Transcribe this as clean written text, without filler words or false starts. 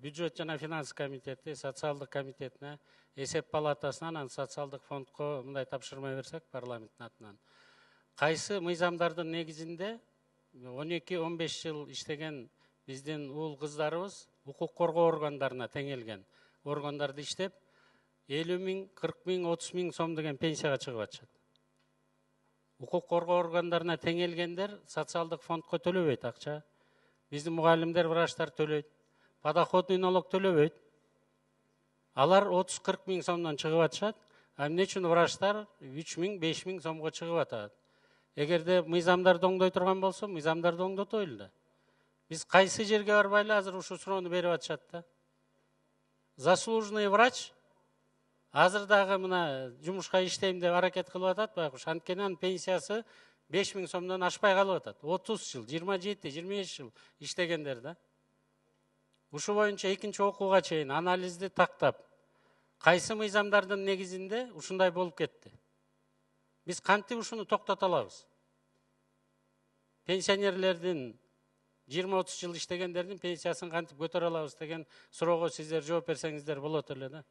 бюджет жана финанс комитети, социалдык комитетине, эсеп палатасынан, анан социалдык фондко мындай тапшырма берсек парламенттин атынан. Кайсы мыйзамдардын негизинде 12-15 жыл иштеген биздин уул кыздарыбыз укук коргоо органдарына теңелген органдарда иштеп 50 000, 40 000, 30 000 сом деген пенсияга чыгып атышат. Укук коргоо органдарына теңелгендер социалдык фондко төлөбөйт акча. Биздин мугалимдер, врачтар төлөйт. Подоходный налог төлөбөйт. Алар 30-40 000 сомдон чыгып атышат. А эмне үчүн врачтар 3 000, 5 000 сомго чыгып атат? Эгерде мыйзамдарды оңдой турган болсо, мыйзамдарды оңдотойлу да. Биз кайсы жерге барбайлы азыр ушул суроону берип атышат да. Заслуженный врач азыр дагы мына жумушка иштейм деп аракет кылып атат, байкуш. Анткени анын пенсиясы 5 000 сомдон ашпай калып атат. 30 жыл, 27, 25 жыл иштегендер да. Ушу боюнча экинчи окууга чейин анализди тактап, кайсы мыйзамдардын негизинде ушундай болуп кетти. Биз кантип ушуну токтото алабыз? Пенсионерлердин 20-30 жыл иштегендердин пенсиясын кантип көтөрө алабыз деген суроого сиздер жооп берсеңиздер болот эле да.